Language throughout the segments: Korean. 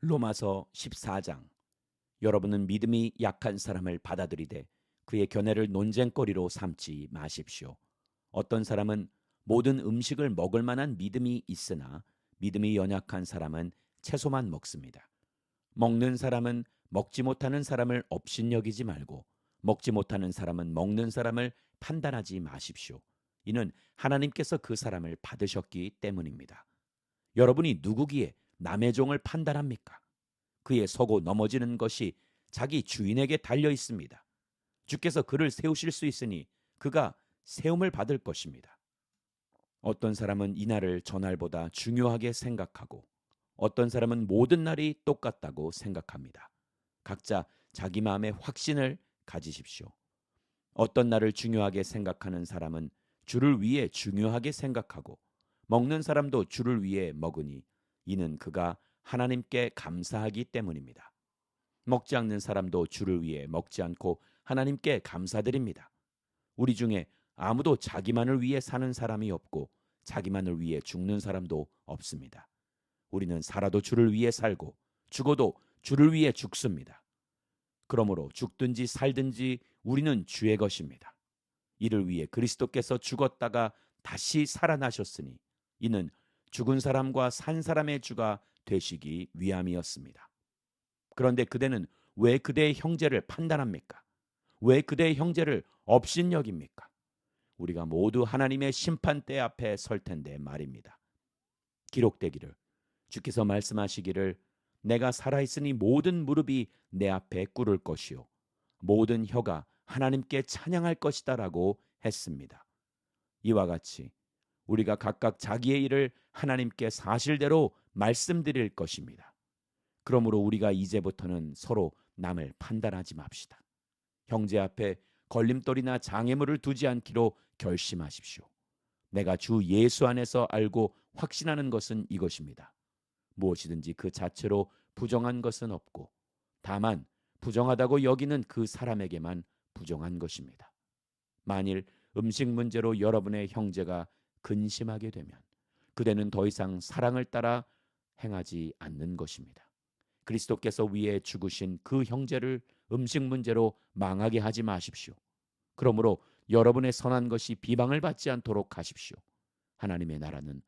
로마서 14장. 여러분은 믿음이 약한 사람을 받아들이되 그의 견해를 논쟁거리로 삼지 마십시오. 어떤 사람은 모든 음식을 먹을 만한 믿음이 있으나 믿음이 연약한 사람은 채소만 먹습니다. 먹는 사람은 먹지 못하는 사람을 업신여기지 말고 먹지 못하는 사람은 먹는 사람을 판단하지 마십시오. 이는 하나님께서 그 사람을 받으셨기 때문입니다. 여러분이 누구기에 남의 종을 판단합니까? 그의 서고 넘어지는 것이 자기 주인에게 달려 있습니다. 주께서 그를 세우실 수 있으니 그가 세움을 받을 것입니다. 어떤 사람은 이날을 전날보다 중요하게 생각하고 어떤 사람은 모든 날이 똑같다고 생각합니다. 각자 자기 마음의 확신을 가지십시오. 어떤 날을 중요하게 생각하는 사람은 주를 위해 중요하게 생각하고 먹는 사람도 주를 위해 먹으니 이는 그가 하나님께 감사하기 때문입니다. 먹지 않는 사람도 주를 위해 먹지 않고 하나님께 감사드립니다. 우리 중에 아무도 자기만을 위해 사는 사람이 없고 자기만을 위해 죽는 사람도 없습니다. 우리는 살아도 주를 위해 살고 죽어도 주를 위해 죽습니다. 그러므로 죽든지 살든지 우리는 주의 것입니다. 이를 위해 그리스도께서 죽었다가 다시 살아나셨으니 이는 죽은 사람과 산 사람의 주가 되시기 위함이었습니다. 그런데 그대는 왜 그대의 형제를 판단합니까? 왜 그대의 형제를 업신여깁니까? 우리가 모두 하나님의 심판대 앞에 설 텐데 말입니다. 기록되기를 주께서 말씀하시기를 내가 살아있으니 모든 무릎이 내 앞에 꿇을 것이요 모든 혀가 하나님께 찬양할 것이다라고 했습니다. 이와 같이 우리가 각각 자기의 일을 하나님께 사실대로 말씀드릴 것입니다. 그러므로 우리가 이제부터는 서로 남을 판단하지 맙시다. 형제 앞에 걸림돌이나 장애물을 두지 않기로 결심하십시오. 내가 주 예수 안에서 알고 확신하는 것은 이것입니다. 무엇이든지 그 자체로 부정한 것은 없고 다만 부정하다고 여기는 그 사람에게만 부정한 것입니다. 만일 음식 문제로 여러분의 형제가 근심하게 되면 그대는 더 이상 사랑을 따라 행하지 않는 것입니다. 그리스도께서 위에 죽으신 그 형제를 음식 문제로 망하게 하지 마십시오. 그러므로 여러분의 선한 것이 비방을 받지 않도록 하십시오. 하나님의 나라는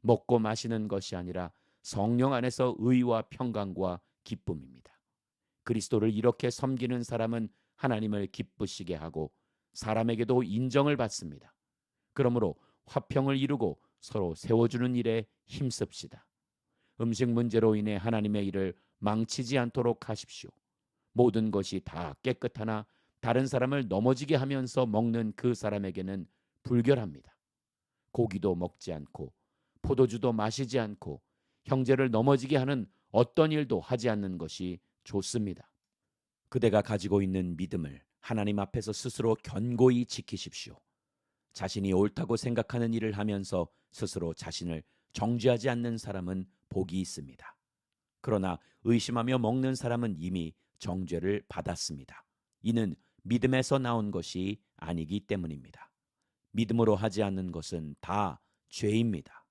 먹고 마시는 것이 아니라 성령 안에서 의와 평강과 기쁨입니다. 그리스도를 이렇게 섬기는 사람은 하나님을 기쁘시게 하고 사람에게도 인정을 받습니다. 그러므로 화평을 이루고 서로 세워주는 일에 힘씁시다. 음식 문제로 인해 하나님의 일을 망치지 않도록 하십시오. 모든 것이 다 깨끗하나 다른 사람을 넘어지게 하면서 먹는 그 사람에게는 불결합니다. 고기도 먹지 않고 포도주도 마시지 않고 형제를 넘어지게 하는 어떤 일도 하지 않는 것이 좋습니다. 그대가 가지고 있는 믿음을 하나님 앞에서 스스로 견고히 지키십시오. 자신이 옳다고 생각하는 일을 하면서 스스로 자신을 정죄하지 않는 사람은 복이 있습니다. 그러나 의심하며 먹는 사람은 이미 정죄를 받았습니다. 이는 믿음에서 나온 것이 아니기 때문입니다. 믿음으로 하지 않는 것은 다 죄입니다.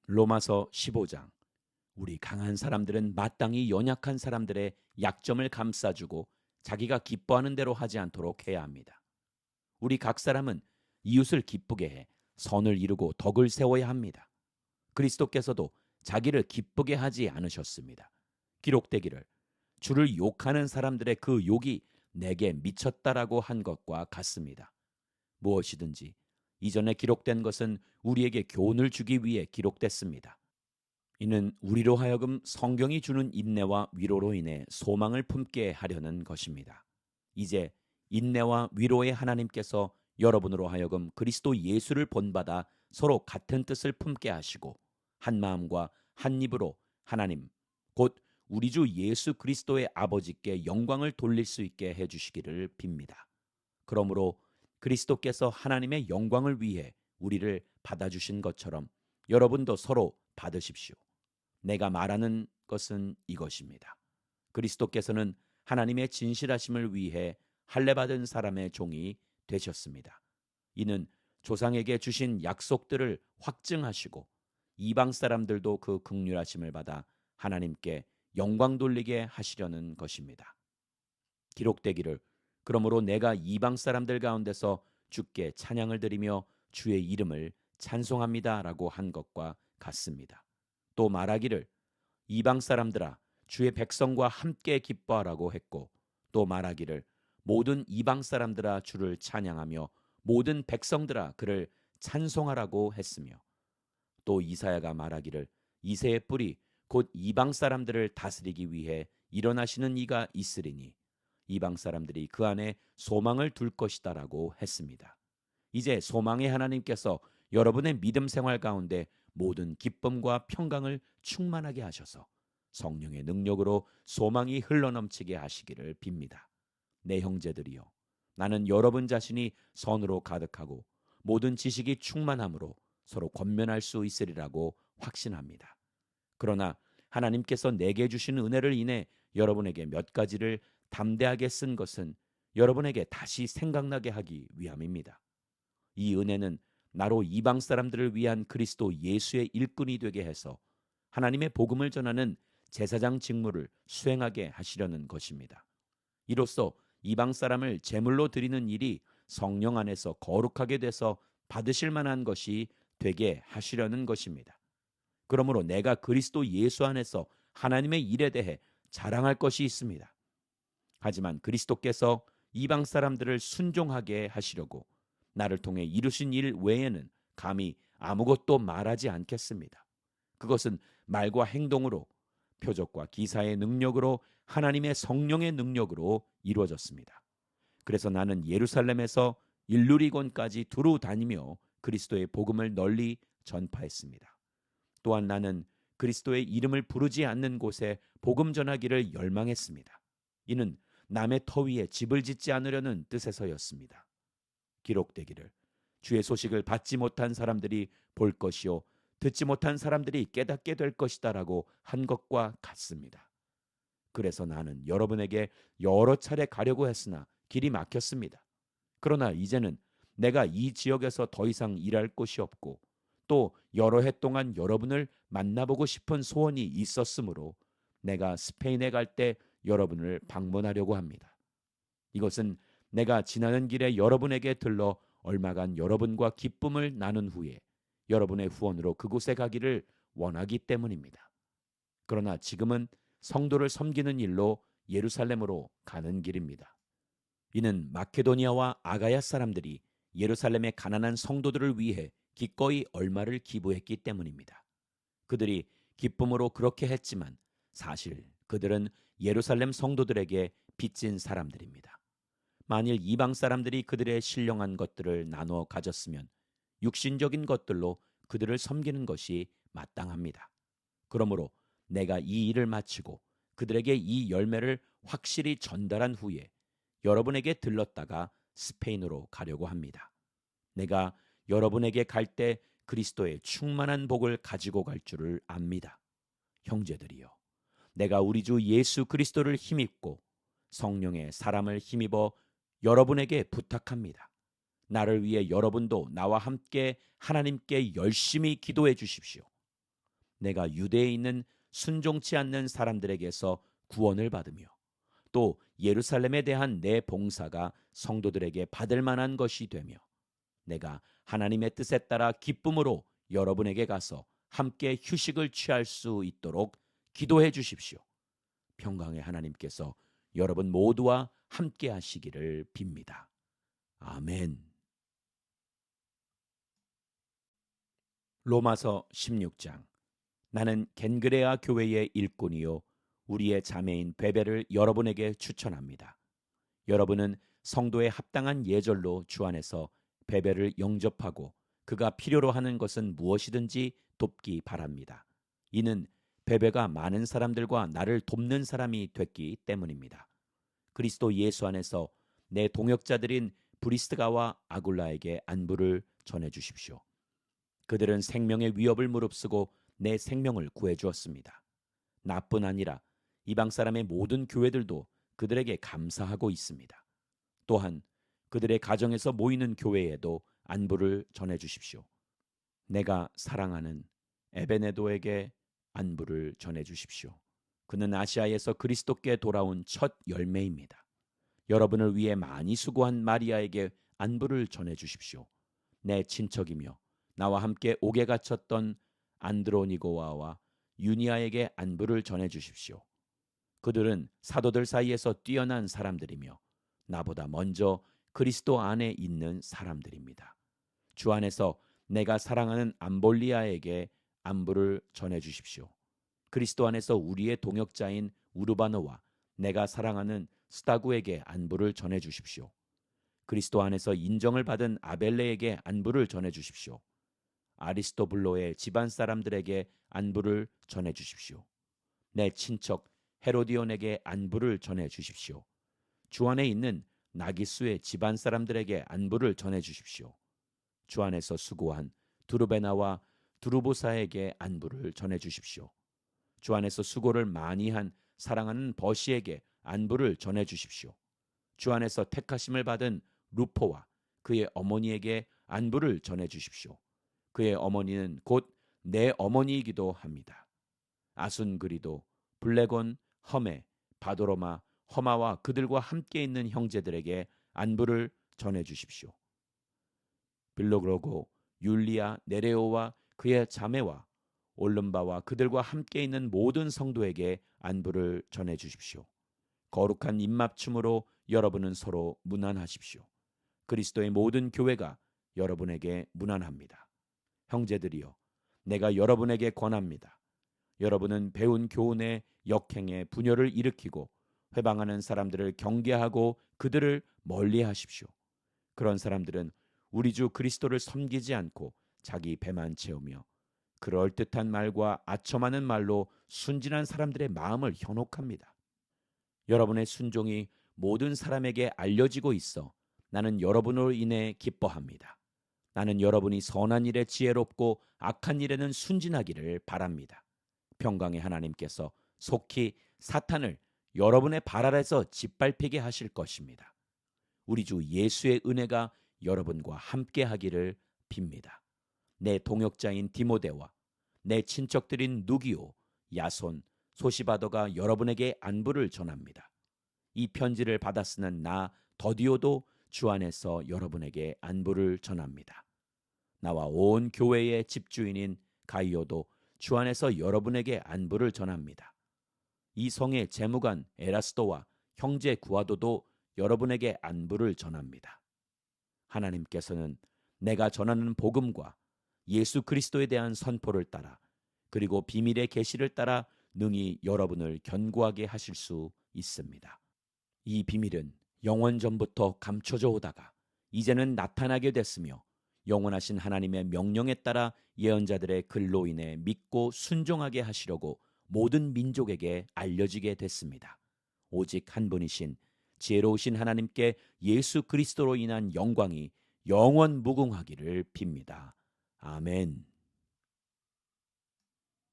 로마서 15장. 우리 강한 사람들은 마땅히 연약한 사람들의 약점을 감싸주고 자기가 기뻐하는 대로 하지 않도록 해야 합니다. 우리 각 사람은 이웃을 기쁘게 해 선을 이루고 덕을 세워야 합니다. 그리스도께서도 자기를 기쁘게 하지 않으셨습니다. 기록되기를 주를 욕하는 사람들의 그 욕이 내게 미쳤다라고 한 것과 같습니다. 무엇이든지 이전에 기록된 것은 우리에게 교훈을 주기 위해 기록됐습니다. 이는 우리로 하여금 성경이 주는 인내와 위로로 인해 소망을 품게 하려는 것입니다. 이제 인내와 위로의 하나님께서 여러분으로 하여금 그리스도 예수를 본받아 서로 같은 뜻을 품게 하시고 한 마음과 한 입으로 하나님 곧 우리 주 예수 그리스도의 아버지께 영광을 돌릴 수 있게 해주시기를 빕니다. 그러므로 그리스도께서 하나님의 영광을 위해 우리를 받아주신 것처럼 여러분도 서로 받으십시오. 내가 말하는 것은 이것입니다. 그리스도께서는 하나님의 진실하심을 위해 할례받은 사람의 종이 되셨습니다. 이는 조상에게 주신 약속들을 확증하시고 이방 사람들도 그 긍휼하심을 받아 하나님께 영광 돌리게 하시려는 것입니다. 기록되기를 그러므로 내가 이방 사람들 가운데서 주께 찬양을 드리며 주의 이름을 찬송합니다라고 한 것과 같습니다. 또 말하기를 이방 사람들아 주의 백성과 함께 기뻐하라고 했고 또 말하기를 모든 이방 사람들아 주를 찬양하며 모든 백성들아 그를 찬송하라고 했으며 또 이사야가 말하기를 이새의 뿔이 곧 이방 사람들을 다스리기 위해 일어나시는 이가 있으리니 이방 사람들이 그 안에 소망을 둘 것이다라고 했습니다. 이제 소망의 하나님께서 여러분의 믿음 생활 가운데 모든 기쁨과 평강을 충만하게 하셔서 성령의 능력으로 소망이 흘러넘치게 하시기를 빕니다. 내 형제들이여, 나는 여러분 자신이 선으로 가득하고 모든 지식이 충만함으로 서로 권면할 수 있으리라고 확신합니다. 그러나 하나님께서 내게 주신 은혜를 인해 여러분에게 몇 가지를 담대하게 쓴 것은 여러분에게 다시 생각나게 하기 위함입니다. 이 은혜는 나로 이방 사람들을 위한 그리스도 예수의 일꾼이 되게 해서 하나님의 복음을 전하는 제사장 직무를 수행하게 하시려는 것입니다. 이로써 이방 사람을 제물로 드리는 일이 성령 안에서 거룩하게 돼서 받으실 만한 것이 되게 하시려는 것입니다. 그러므로 내가 그리스도 예수 안에서 하나님의 일에 대해 자랑할 것이 있습니다. 하지만 그리스도께서 이방 사람들을 순종하게 하시려고 나를 통해 이루신 일 외에는 감히 아무것도 말하지 않겠습니다. 그것은 말과 행동으로 표적과 기사의 능력으로 하나님의 성령의 능력으로 이루어졌습니다. 그래서 나는 예루살렘에서 일루리곤까지 두루 다니며 그리스도의 복음을 널리 전파했습니다. 또한 나는 그리스도의 이름을 부르지 않는 곳에 복음 전하기를 열망했습니다. 이는 남의 터 위에 집을 짓지 않으려는 뜻에서였습니다. 기록되기를 주의 소식을 받지 못한 사람들이 볼 것이요 듣지 못한 사람들이 깨닫게 될 것이다라고 한 것과 같습니다. 그래서 나는 여러분에게 여러 차례 가려고 했으나 길이 막혔습니다. 그러나 이제는 내가 이 지역에서 더 이상 일할 곳이 없고 또 여러 해 동안 여러분을 만나보고 싶은 소원이 있었으므로 내가 스페인에 갈 때 여러분을 방문하려고 합니다. 이것은 내가 지나는 길에 여러분에게 들러 얼마간 여러분과 기쁨을 나눈 후에 여러분의 후원으로 그곳에 가기를 원하기 때문입니다. 그러나 지금은 성도를 섬기는 일로 예루살렘으로 가는 길입니다. 이는 마케도니아와 아가야 사람들이 예루살렘의 가난한 성도들을 위해 기꺼이 얼마를 기부했기 때문입니다. 그들이 기쁨으로 그렇게 했지만 사실 그들은 예루살렘 성도들에게 빚진 사람들입니다. 만일 이방 사람들이 그들의 신령한 것들을 나누어 가졌으면 육신적인 것들로 그들을 섬기는 것이 마땅합니다. 그러므로 내가 이 일을 마치고 그들에게 이 열매를 확실히 전달한 후에 여러분에게 들렀다가 스페인으로 가려고 합니다. 내가 여러분에게 갈 때 그리스도의 충만한 복을 가지고 갈 줄을 압니다. 형제들이여, 내가 우리 주 예수 그리스도를 힘입고 성령의 사람을 힘입어 여러분에게 부탁합니다. 나를 위해 여러분도 나와 함께 하나님께 열심히 기도해 주십시오. 내가 유대에 있는 순종치 않는 사람들에게서 구원을 받으며 또 예루살렘에 대한 내 봉사가 성도들에게 받을 만한 것이 되며 내가 하나님의 뜻에 따라 기쁨으로 여러분에게 가서 함께 휴식을 취할 수 있도록 기도해 주십시오. 평강의 하나님께서 여러분 모두와 함께 하시기를 빕니다. 아멘. 로마서 16장. 나는 겐그레아 교회의 일꾼이요 우리의 자매인 베베를 여러분에게 추천합니다. 여러분은 성도의 합당한 예절로 주 안에서 베베를 영접하고 그가 필요로 하는 것은 무엇이든지 돕기 바랍니다. 이는 베베가 많은 사람들과 나를 돕는 사람이 됐기 때문입니다. 그리스도 예수 안에서 내 동역자들인 브리스가와 아굴라에게 안부를 전해 주십시오. 그들은 생명의 위협을 무릅쓰고 내 생명을 구해 주었습니다. 나뿐 아니라 이방 사람의 모든 교회들도 그들에게 감사하고 있습니다. 또한 그들의 가정에서 모이는 교회에도 안부를 전해 주십시오. 내가 사랑하는 에베네도에게 안부를 전해 주십시오. 그는 아시아에서 그리스도께 돌아온 첫 열매입니다. 여러분을 위해 많이 수고한 마리아에게 안부를 전해 주십시오. 내 친척이며 나와 함께 옥에 갇혔던 안드로니고와와 유니아에게 안부를 전해 주십시오. 그들은 사도들 사이에서 뛰어난 사람들이며 나보다 먼저 그리스도 안에 있는 사람들입니다. 주 안에서 내가 사랑하는 암볼리아에게 안부를 전해 주십시오. 그리스도 안에서 우리의 동역자인 우르바노와 내가 사랑하는 스타구에게 안부를 전해 주십시오. 그리스도 안에서 인정을 받은 아벨레에게 안부를 전해 주십시오. 아리스토블로의 집안 사람들에게 안부를 전해 주십시오. 내 친척 헤로디온에게 안부를 전해 주십시오. 주 안에 있는 나기수의 집안 사람들에게 안부를 전해 주십시오. 주 안에서 수고한 두루베나와 두루보사에게 안부를 전해 주십시오. 주 안에서 수고를 많이 한 사랑하는 버시에게 안부를 전해 주십시오. 주 안에서 택하심을 받은 루포와 그의 어머니에게 안부를 전해 주십시오. 그의 어머니는 곧 내 어머니이기도 합니다. 아순그리도, 블레곤, 험에, 바도로마, 허마와 그들과 함께 있는 형제들에게 안부를 전해 주십시오. 빌로그로고, 율리아, 네레오와 그의 자매와 올름바와 그들과 함께 있는 모든 성도에게 안부를 전해 주십시오. 거룩한 입맞춤으로 여러분은 서로 문안하십시오. 그리스도의 모든 교회가 여러분에게 문안합니다. 형제들이여, 내가 여러분에게 권합니다. 여러분은 배운 교훈의 역행에 분열을 일으키고 회방하는 사람들을 경계하고 그들을 멀리하십시오. 그런 사람들은 우리 주 그리스도를 섬기지 않고 자기 배만 채우며 그럴듯한 말과 아첨하는 말로 순진한 사람들의 마음을 현혹합니다. 여러분의 순종이 모든 사람에게 알려지고 있어 나는 여러분으로 인해 기뻐합니다. 나는 여러분이 선한 일에 지혜롭고 악한 일에는 순진하기를 바랍니다. 평강의 하나님께서 속히 사탄을 여러분의 발 아래서 짓밟히게 하실 것입니다. 우리 주 예수의 은혜가 여러분과 함께 하기를 빕니다. 내 동역자인 디모데와 내 친척들인 누기오, 야손, 소시바더가 여러분에게 안부를 전합니다. 이 편지를 받아 쓰는 나 더디오도 주 안에서 여러분에게 안부를 전합니다. 나와 온 교회의 집주인인 가이오도 주 안에서 여러분에게 안부를 전합니다. 이 성의 재무관 에라스도와 형제 구아도도 여러분에게 안부를 전합니다. 하나님께서는 내가 전하는 복음과 예수 그리스도에 대한 선포를 따라 그리고 비밀의 계시를 따라 능히 여러분을 견고하게 하실 수 있습니다. 이 비밀은 영원 전부터 감춰져 오다가 이제는 나타나게 됐으며 영원하신 하나님의 명령에 따라 예언자들의 글로 인해 믿고 순종하게 하시려고 모든 민족에게 알려지게 됐습니다. 오직 한 분이신 지혜로우신 하나님께 예수 그리스도로 인한 영광이 영원 무궁하기를 빕니다. 아멘.